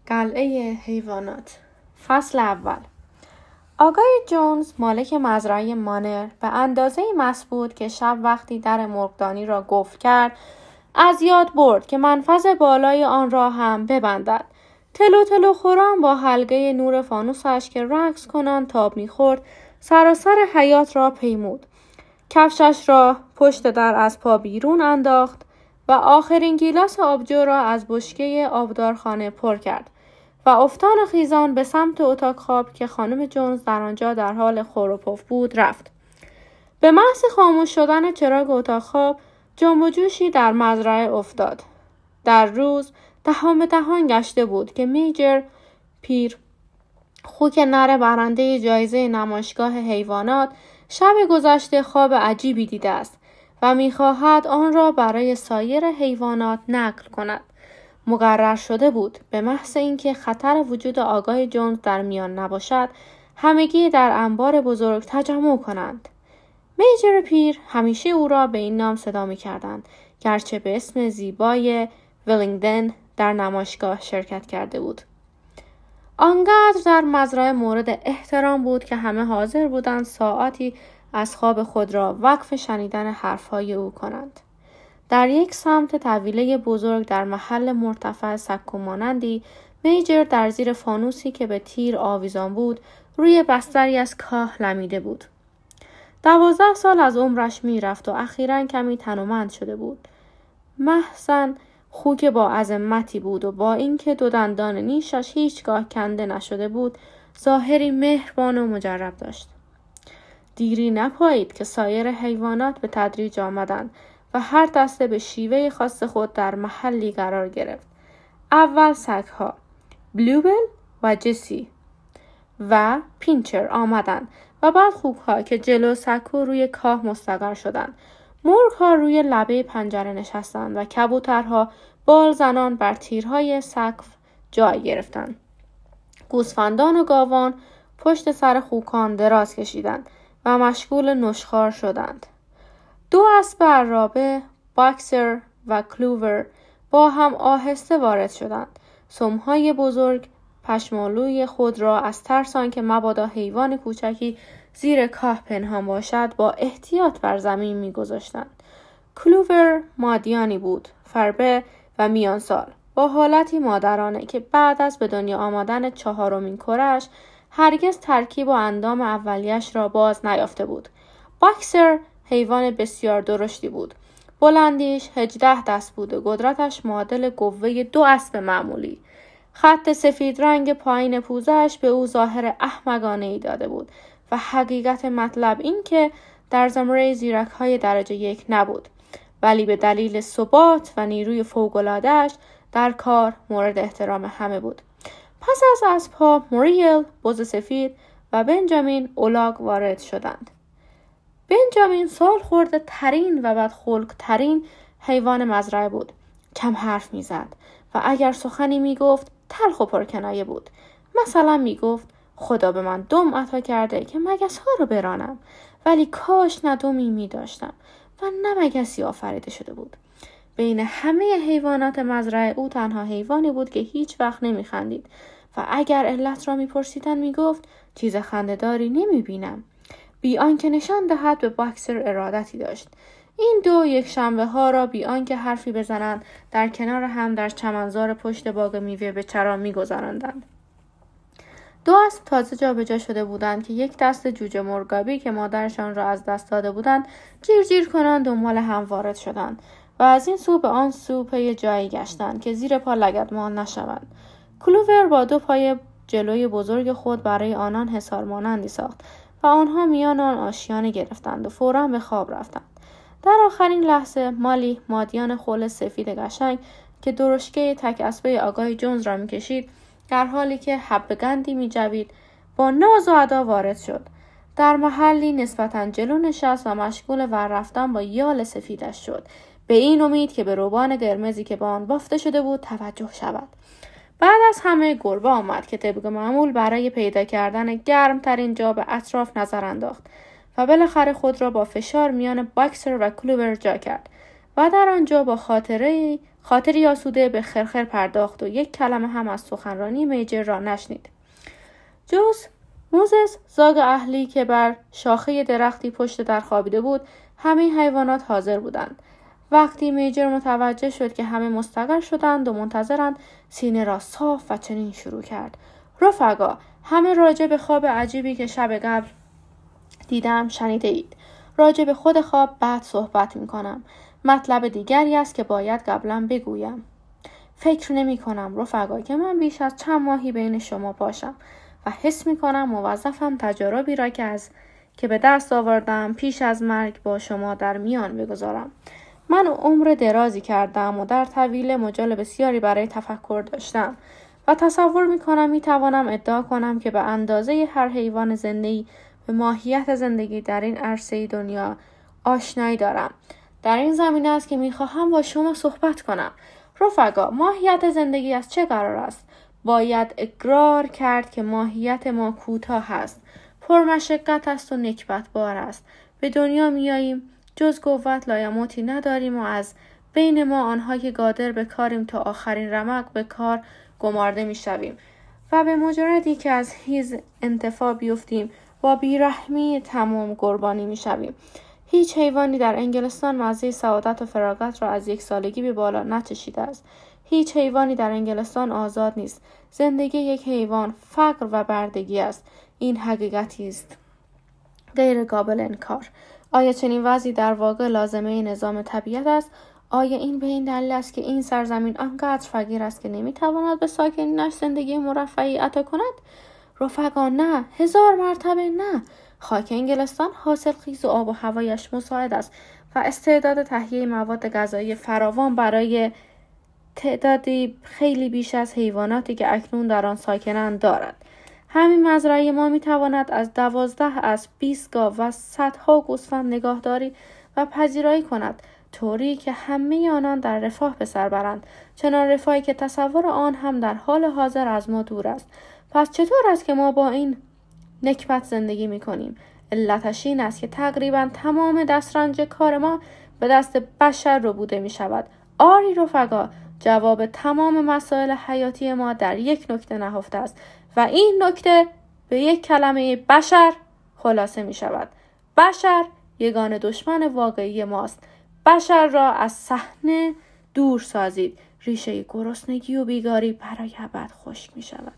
قلعه حیوانات. فصل اول. آقای جونز مالک مزرعه مانر به اندازه مسبود که شب وقتی در مرغدانی را قفل کرد از یاد برد که منفذ بالای آن را هم ببندد. تلو خوران با حلقه نور فانوسش که رقص کنان تاب می‌خورد سراسر حیاط را پیمود. کفشش را پشت در از پا بیرون انداخت و آخرین گیلاس آبجو را از بشکه آبدارخانه پر کرد و افتان و خیزان به سمت اتاق خواب که خانم جونز در آنجا در حال خور و پف بود رفت. به محض خاموش شدن چراغ اتاق خواب جنب و جوشی در مزرعه افتاد. در روز دهان به دهان گشته بود که میجر پیر خوک نر برنده جایزه نمایشگاه حیوانات شب گذشته خواب عجیبی دیده است و می‌خواهد آن را برای سایر حیوانات نقل کند. مقرر شده بود به محض اینکه خطر وجود آقای جونز در میان نباشد همگی در انبار بزرگ تجمع کنند. میجر پیر همیشه او را به این نام صدا می‌کردند گرچه به اسم زیبای ولینگدن در نمایشگاه شرکت کرده بود. آنقدر در مزرعه مورد احترام بود که همه حاضر بودند ساعتی از خواب خود را وقف شنیدن حرفهای او کنند. در یک سمت طویله بزرگ در محل مرتفع سکو مانندی میجر در زیر فانوسی که به تیر آویزان بود روی بستری از کاه لمیده بود. 12 سال از عمرش میرفت و اخیراً کمی تنومند شده بود. محسن خوک با عظمتی بود و با اینکه 2 دندان نیشش هیچگاه کنده نشده بود ظاهری مهربان و مجرب داشت. دیری نپایید که سایر حیوانات به تدریج آمدند و هر دسته به شیوه خاص خود در محلی قرار گرفت. اول سگ‌ها بلوبل و جسی و پینچر آمدند و بعد خوک‌ها که جلو سکو روی کاه مستقر شدند. مرغ‌ها روی لبه پنجره نشستند و کبوترها بال زنان بر تیرهای سقف جای گرفتند. گوسفندان و گاوان پشت سر خوکان دراز کشیدند و مشغول نشخوار شدند. 2 اسب عرابه، باکسر و کلوور با هم آهسته وارد شدند. سمهای بزرگ پشمالوی خود را از ترس آنکه مبادا حیوان کوچکی زیر کاه پنهان باشد با احتیاط بر زمین می‌گذاشتند. کلوور مادیانی بود، فربه و میان سال، با حالتی مادرانه که بعد از به دنیا آمدن 4مین کره‌اش هرگز ترکیب و اندام اولیش را باز نیافته بود. باکسر حیوان بسیار درشتی بود. بلندیش 18 دست بود و قدرتش معادل قوه 2 اسب معمولی. خط سفید رنگ پایین پوزش به او ظاهر احمقانه‌ای داده بود و حقیقت مطلب این که در زمره زیرک‌های درجه 1 نبود، ولی به دلیل ثبات و نیروی فوق‌العاده‌اش در کار مورد احترام همه بود. پس از اسب‌ها موریل، بز سفید و بنجامین اولاغ وارد شدند. بنجامین سال خورده ترین و بدخلق ترین حیوان مزرعه بود. کم حرف میزد و اگر سخنی میگفت تلخ و پرکنایه بود. مثلا میگفت خدا به من دم عطا کرده که مگس ها رو برانم، ولی کاش نه دمی میداشتم و نه مگسی آفریده شده بود. بین همه حیوانات مزرعه او تنها حیوانی بود که هیچ وقت نمیخندید و اگر علت را میپرسیدن میگفت چیز خنده‌داری نمیبینم، بی آنکه نشان دهد به باکسر ارادتی داشت. این 2 یک شنبه ها را بی آنکه حرفی بزنند در کنار هم در چمنزار پشت باغ میوه به چرا می‌گذراندند. 2 اسب تازه جابجا شده بودند که یک دست جوجه مرغابی که مادرشان را از دست داده بودند جیر کنند دنبال هم وارد شدند و از این سو به آن سو پی جایی گشتند که زیر پا لگدمال نشوند. کلوور با 2 پای جلوی بزرگ خود برای آنان حصار مانندی ساخت و آنها میان آن آشیانه گرفتند و فوراً به خواب رفتند. در آخرین لحظه مالی، مادیان خول سفید قشنگ که درشکه تک اسبه آقای جونز را میکشید، در حالی که حب گندی میجوید با ناز و ادا وارد شد. در محلی نسبتاً جلو نشست و مشغول ور رفتن با یال سفیدش شد، به این امید که به روبان قرمزی که با آن بافته شده بود توجه شود. بعد از همه گربه آمد که طبق معمول برای پیدا کردن گرم ترین جا به اطراف نظر انداخت و بالاخره خود را با فشار میان باکسر و کلوور جا کرد و در آنجا با خاطری آسوده به خرخر پرداخت و یک کلمه هم از سخنرانی میجر را نشنید. جز موزس، زاگ اهلی که بر شاخه درختی پشت در خوابیده بود، همه حیوانات حاضر بودند. وقتی میجر متوجه شد که همه مستقر شدند و منتظرند، سینه را صاف و چنین شروع کرد: رفقا، همه راجع به خواب عجیبی که شب قبل دیدم شنیده اید. راجع به خود خواب بعد صحبت می کنم. مطلب دیگری است که باید قبلا بگویم. فکر نمی کنم رفقا که من بیش از چند ماهی بین شما باشم و حس می کنم موظفم تجاربی را که به دست آوردم پیش از مرگ با شما در میان بگذارم. من عمر درازی کردم و در طویل مجال بسیاری برای تفکر داشتم و تصور می کنم می توانم ادعا کنم که به اندازه هر حیوان زنده‌ای به ماهیت زندگی در این عرصه دنیا آشنایی دارم. در این زمینه است که می خواهم با شما صحبت کنم. رفقا، ماهیت زندگی از چه قرار است؟ باید اقرار کرد که ماهیت ما کوتاه است، پرمشقت است و نکبتبار است. به دنیا میاییم، جز قوت لایموتی نداریم و از بین ما آنها که قادر به کاریم تا آخرین رمق به کار گمارده میشویم و به مجردی که از هیز انتفاع بیفتیم با بیرحمی تمام قربانی میشویم. هیچ حیوانی در انگلستان مزه سعادت و فراغت را از 1 سالگی به بالا نچشیده است. هیچ حیوانی در انگلستان آزاد نیست. زندگی یک حیوان فقر و بردگی است. این حقیقتی است غیر قابل انکار. آیا چنین وضعی در واقع لازمه نظام طبیعت است؟ آیا این به این دلیل است که این سرزمین آنقدر فقیر است که نمیتواند به ساکنینش زندگی مرفهی عطا کند؟ رفقا، نه، 1000 مرتبه نه. خاک انگلستان حاصلخیز و آب و هوایش مساعد است و استعداد تهیه مواد غذایی فراوان برای تعدادی خیلی بیش از حیواناتی که اکنون در آن ساکنند دارد. همین مزرعه ما میتواند از 12 از 20 گاو و صدها گوسفند نگهداری و پذیرایی کند، طوری که همه آنان در رفاه به سر برند، چنان رفاهی که تصور آن هم در حال حاضر از ما دور است. پس چطور است که ما با این نکبت زندگی میکنیم؟ علتش این است که تقریبا تمام دسترنج کار ما به دست بشر ربوده میشود. آری رفقا، جواب تمام مسائل حیاتی ما در یک نکته نهفته است و این نکته به یک کلمه بشر خلاصه می شود. بشر یگانه دشمن واقعی ماست. بشر را از صحنه دور سازید. ریشه گرسنگی و بیگاری برای ابد خشک می شود.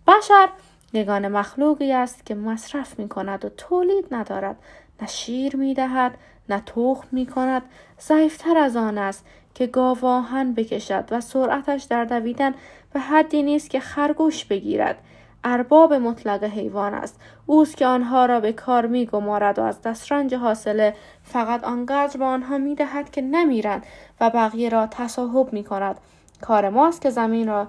بشر یگانه مخلوقی است که مصرف می کند و تولید ندارد. نه شیر می دهد، نه تخم می کند. ضعیفتر از آن است که گاو آهن بکشد و سرعتش در دویدن به حدی نیست که خرگوش بگیرد. ارباب مطلق حیوان است. اوست که آنها را به کار می گمارد و از دسترنج حاصله فقط آنقدر به آنها می دهد که نمیرند و بقیه را تصاحب می کند. کار ماست که زمین را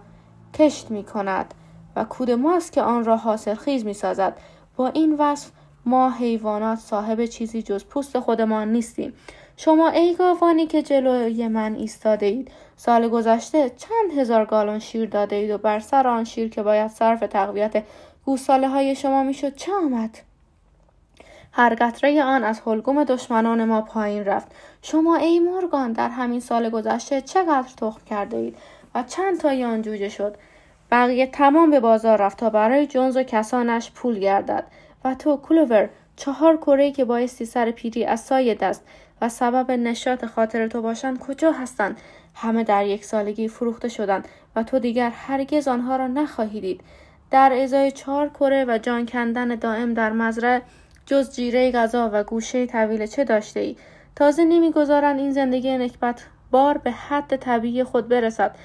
کشت می کند و کود ماست که آن را حاصل خیز می سازد. با این وصف ما حیوانات صاحب چیزی جز پوست خودمان نیستیم. شما ای گاوانی که جلوی من ایستاده اید، سال گذشته چند هزار گالون شیر داده اید و بر سر آن شیر که باید صرف تقویت گوساله های شما میشد چه آمد؟ هر قطره آن از حلقوم دشمنان ما پایین رفت. شما ای مرغان در همین سال گذشته چقدر تخم کرده اید و چند تای آن جوجه شد؟ بقیه تمام به بازار رفت تا برای جونز و کسانش پول گردد. و تو کلوور، 4 کره‌ای که بایستی سر پیری از سایه دست و سبب نشاط خاطر تو باشند کجا هستند؟ همه در 1 سالگی فروخته شدند و تو دیگر هرگز آنها را نخواهی دید. در ازای 4 کره و جان کندن دائم در مزرعه جز جیره غذا و گوشه طویل چه داشته ای؟ تازه نمیگذارند این زندگی نکبت بار به حد طبیعی خود برسد.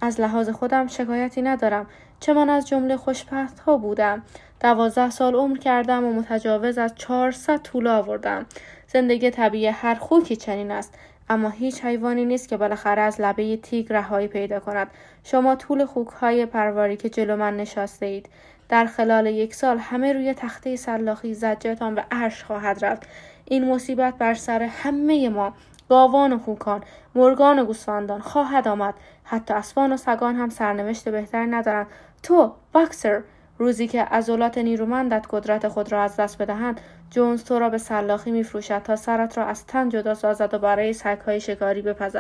از لحاظ خودم شکایتی ندارم، چه من از جمله خوشبخت ها بودم. 12 سال عمر کردم و متجاوز از 400 توله آوردم. زندگی طبیعی هر خوکی چنین است، اما هیچ حیوانی نیست که بالاخره از لبه تیگ رهایی پیدا کند. شما طول خوک‌های پرواری که جلو من نشسته اید، در خلال 1 سال همه روی تخته سلاخی زجرتان به عرش خواهد رفت. این مصیبت بر سر همه ما، گاوان و خوکان، مرغان و گوسفندان خواهد آمد. حتی اسبان و سگان هم سرنوشت بهتری ندارند. تو، باکسر، روزی که عضلات نیرومندت قدرت خود را از دست بدهند، جونز تو را به سلاخی می‌فروشد تا سرت را از تن جدا سازد و برای سگ‌های شکاری بپزد.